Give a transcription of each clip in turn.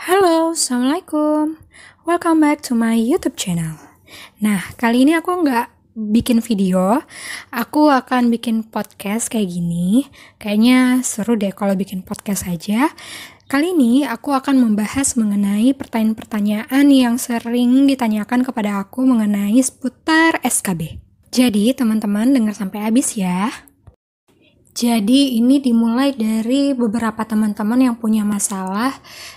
Halo, Assalamualaikum. Welcome back to my YouTube channel. Nah, kali ini aku nggak bikin video, aku akan bikin podcast kayak gini. Kayaknya seru deh kalau bikin podcast aja. Kali ini aku akan membahas mengenai pertanyaan-pertanyaan yang sering ditanyakan kepada aku mengenai seputar SKB. Jadi, teman-teman dengar sampai habis ya. Jadi ini dimulai dari beberapa teman-teman yang punya masalah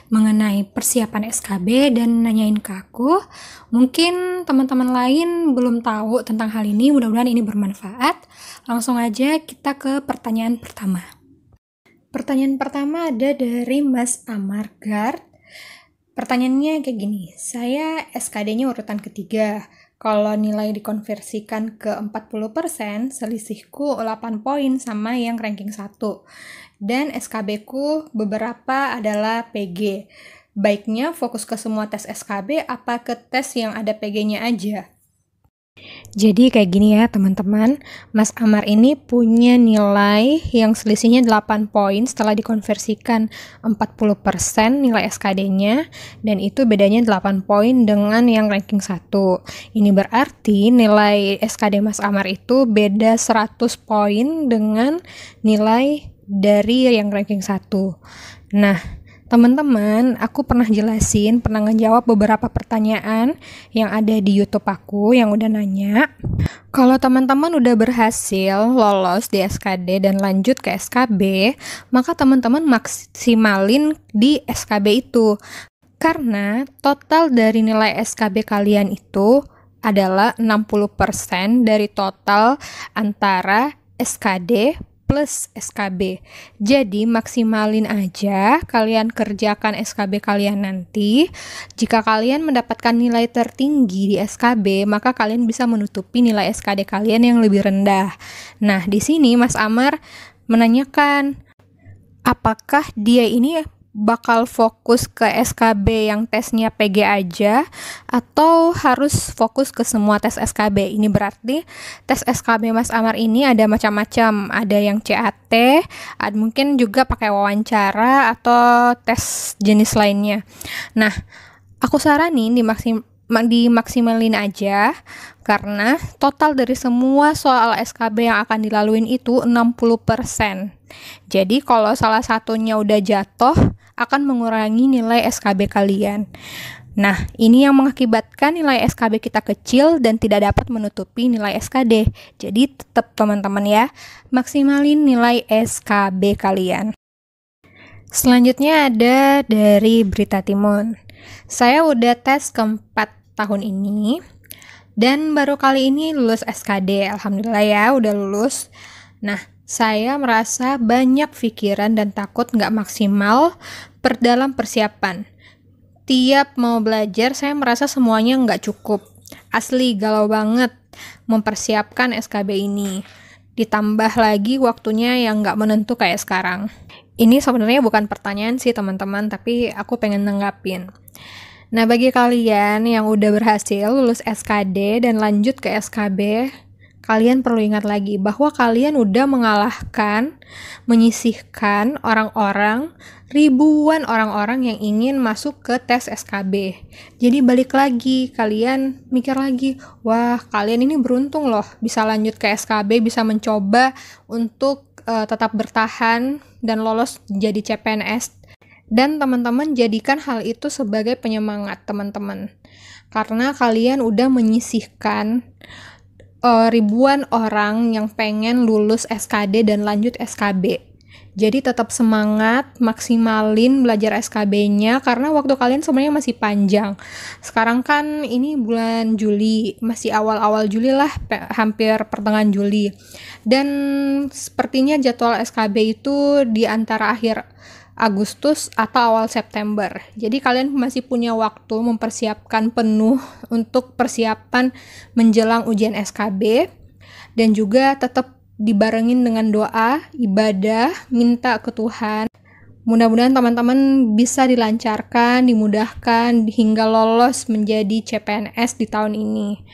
mengenai persiapan SKB dan nanyain ke aku. Mungkin teman-teman lain belum tahu tentang hal ini, mudah-mudahan ini bermanfaat. Langsung aja kita ke pertanyaan pertama. Pertanyaan pertama ada dari Mas Amargard. Pertanyaannya kayak gini, saya SKD-nya urutan ketiga. Kalau nilai dikonversikan ke 40%, selisihku 8 poin sama yang ranking 1. Dan SKB-ku beberapa adalah PG. Baiknya fokus ke semua tes SKB apa ke tes yang ada PG-nya aja? Jadi kayak gini ya teman-teman, Mas Amar ini punya nilai yang selisihnya 8 poin setelah dikonversikan 40% nilai SKD-nya, dan itu bedanya 8 poin dengan yang ranking 1. Ini berarti nilai SKD Mas Amar itu beda 100 poin dengan nilai dari yang ranking 1. Nah, teman-teman, aku pernah ngejawab beberapa pertanyaan yang ada di YouTube aku yang udah nanya. Kalau teman-teman udah berhasil lolos di SKD dan lanjut ke SKB, maka teman-teman maksimalin di SKB itu. Karena total dari nilai SKB kalian itu adalah 60% dari total antara SKD plus SKB. Jadi maksimalin aja kalian kerjakan SKB kalian nanti. Jika kalian mendapatkan nilai tertinggi di SKB, maka kalian bisa menutupi nilai SKD kalian yang lebih rendah. Nah, di sini Mas Amar menanyakan apakah dia ini bakal fokus ke SKB yang tesnya PG aja atau harus fokus ke semua tes SKB. Ini berarti tes SKB Mas Amar ini ada macam-macam, ada yang CAT, ada mungkin juga pakai wawancara atau tes jenis lainnya. Nah, aku saranin dimaksimalin aja karena total dari semua soal SKB yang akan dilaluin itu 60%. Jadi kalau salah satunya udah jatuh akan mengurangi nilai SKB kalian. Nah, ini yang mengakibatkan nilai SKB kita kecil dan tidak dapat menutupi nilai SKD. Jadi tetap teman-teman ya, maksimalin nilai SKB kalian. Selanjutnya ada dari Berita Timun. Saya udah tes keempat tahun ini dan baru kali ini lulus SKD. Alhamdulillah ya, udah lulus. Nah, saya merasa banyak pikiran dan takut nggak maksimal dalam persiapan. Tiap mau belajar, saya merasa semuanya nggak cukup. Asli galau banget mempersiapkan SKB ini. Ditambah lagi waktunya yang nggak menentu kayak sekarang. Ini sebenarnya bukan pertanyaan sih teman-teman, tapi aku pengen nanggapin. Nah, bagi kalian yang udah berhasil lulus SKD dan lanjut ke SKB, kalian perlu ingat lagi bahwa kalian udah menyisihkan ribuan orang-orang yang ingin masuk ke tes SKB. Jadi balik lagi, kalian mikir lagi, wah kalian ini beruntung loh bisa lanjut ke SKB, bisa mencoba untuk tetap bertahan dan lolos jadi CPNS. Dan teman-teman jadikan hal itu sebagai penyemangat teman-teman. Karena kalian udah menyisihkan ribuan orang yang pengen lulus SKD dan lanjut SKB. Jadi tetap semangat, maksimalin belajar SKB-nya karena waktu kalian sebenarnya masih panjang. Sekarang kan ini bulan Juli, masih awal-awal Juli lah, hampir pertengahan Juli. Dan sepertinya jadwal SKB itu di antara akhir Agustus atau awal September. Jadi kalian masih punya waktu mempersiapkan penuh untuk persiapan menjelang ujian SKB, dan juga tetap dibarengin dengan doa, ibadah, minta ke Tuhan. Mudah-mudahan teman-teman bisa dilancarkan, dimudahkan hingga lolos menjadi CPNS di tahun ini.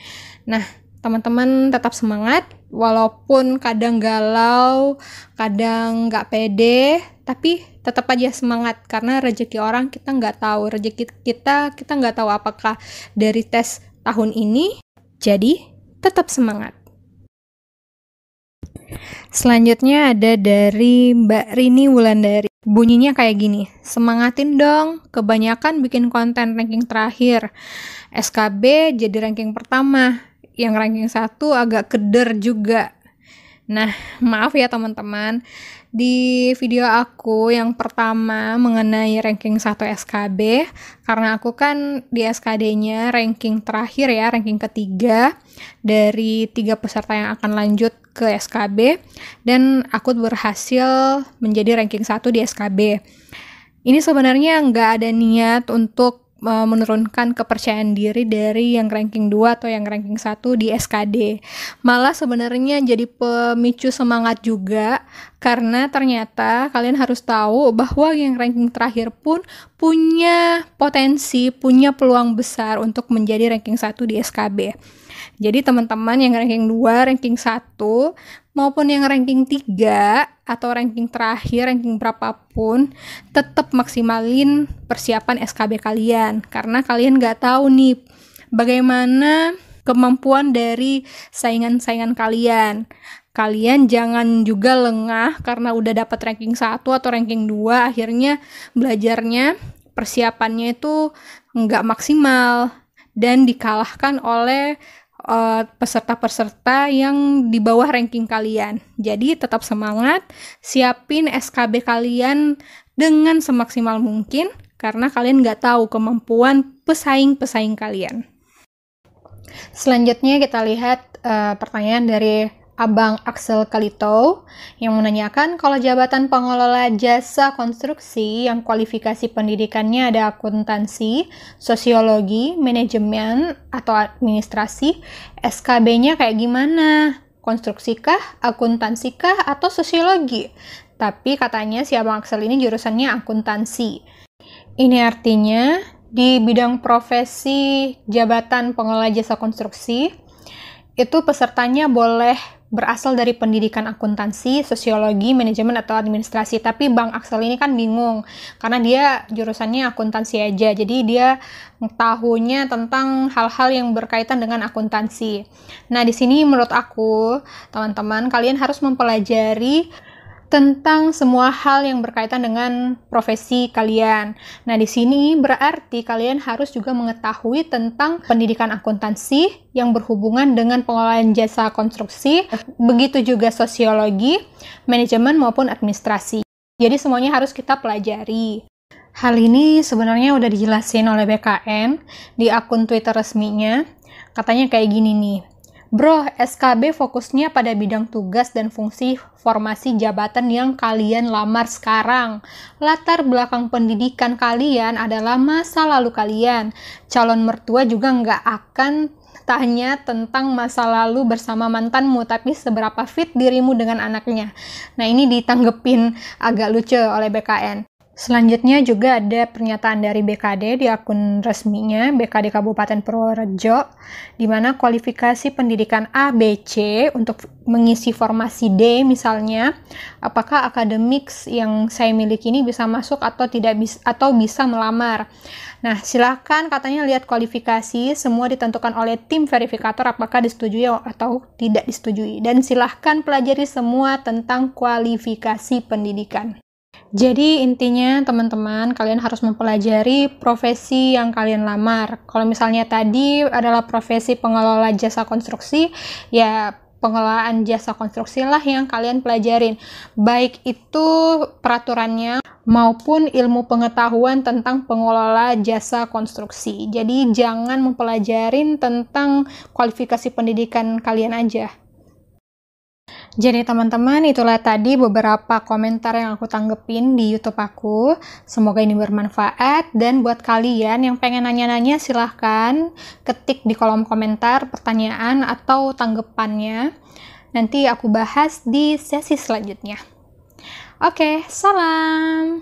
Nah, teman-teman tetap semangat, walaupun kadang galau, kadang nggak pede, tapi tetap aja semangat, karena rezeki orang kita nggak tahu, rezeki kita nggak tahu apakah dari tes tahun ini, jadi tetap semangat. Selanjutnya ada dari Mbak Rini Wulandari. Bunyinya kayak gini, semangatin dong, kebanyakan bikin konten ranking terakhir. SKB jadi ranking pertama, yang ranking 1 agak keder juga. Nah, maaf ya teman-teman, di video aku yang pertama mengenai ranking 1 SKB, karena aku kan di SKD-nya ranking terakhir ya, ranking ketiga dari 3 peserta yang akan lanjut ke SKB, dan aku berhasil menjadi ranking 1 di SKB. Ini sebenarnya nggak ada niat untuk menurunkan kepercayaan diri dari yang ranking 2 atau yang ranking 1 di SKD. Malah sebenarnya jadi pemicu semangat juga, karena ternyata kalian harus tahu bahwa yang ranking terakhir pun punya potensi, punya peluang besar untuk menjadi ranking 1 di SKB. Jadi teman-teman yang ranking 2, ranking 1, maupun yang ranking 3 atau ranking terakhir, ranking berapapun, tetap maksimalin persiapan SKB kalian, karena kalian nggak tahu nih bagaimana kemampuan dari saingan-saingan kalian. Kalian jangan juga lengah karena udah dapat ranking 1 atau ranking 2, akhirnya belajarnya, persiapannya itu nggak maksimal dan dikalahkan oleh peserta-peserta yang di bawah ranking kalian. Jadi tetap semangat, siapin SKB kalian dengan semaksimal mungkin, karena kalian nggak tahu kemampuan pesaing-pesaing kalian. Selanjutnya kita lihat pertanyaan dari Abang Axel Kalito yang menanyakan, kalau jabatan pengelola jasa konstruksi yang kualifikasi pendidikannya ada akuntansi, sosiologi, manajemen, atau administrasi, SKB-nya kayak gimana? Konstruksikah, akuntansikah, atau sosiologi? Tapi katanya si Abang Axel ini jurusannya akuntansi. Ini artinya di bidang profesi jabatan pengelola jasa konstruksi, itu pesertanya boleh berasal dari pendidikan akuntansi, sosiologi, manajemen, atau administrasi. Tapi Bang Axel ini kan bingung, karena dia jurusannya akuntansi aja, jadi dia tahunya tentang hal-hal yang berkaitan dengan akuntansi. Nah, di sini menurut aku, teman-teman, kalian harus mempelajari tentang semua hal yang berkaitan dengan profesi kalian. Nah, di sini berarti kalian harus juga mengetahui tentang pendidikan akuntansi yang berhubungan dengan pengelolaan jasa konstruksi, begitu juga sosiologi, manajemen maupun administrasi. Jadi semuanya harus kita pelajari. Hal ini sebenarnya udah dijelasin oleh BKN di akun Twitter resminya. Katanya kayak gini nih. Bro, SKB fokusnya pada bidang tugas dan fungsi formasi jabatan yang kalian lamar sekarang. Latar belakang pendidikan kalian adalah masa lalu kalian. Calon mertua juga nggak akan tanya tentang masa lalu bersama mantanmu, tapi seberapa fit dirimu dengan anaknya. Nah, ini ditanggepin agak lucu oleh BKN. Selanjutnya juga ada pernyataan dari BKD di akun resminya BKD Kabupaten Purworejo, di mana kualifikasi pendidikan A, B, C untuk mengisi formasi D misalnya, apakah akademik yang saya miliki ini bisa masuk atau tidak bisa, atau bisa melamar. Nah, silakan katanya lihat kualifikasi, semua ditentukan oleh tim verifikator apakah disetujui atau tidak disetujui, dan silahkan pelajari semua tentang kualifikasi pendidikan. Jadi intinya teman-teman, kalian harus mempelajari profesi yang kalian lamar. Kalau misalnya tadi adalah profesi pengelola jasa konstruksi, ya pengelolaan jasa konstruksi lah yang kalian pelajarin. Baik itu peraturannya maupun ilmu pengetahuan tentang pengelola jasa konstruksi. Jadi jangan mempelajarin tentang kualifikasi pendidikan kalian aja. Jadi teman-teman, itulah tadi beberapa komentar yang aku tanggepin di YouTube aku. Semoga ini bermanfaat, dan buat kalian yang pengen nanya-nanya silahkan ketik di kolom komentar pertanyaan atau tanggapannya. Nanti aku bahas di sesi selanjutnya. Oke, salam!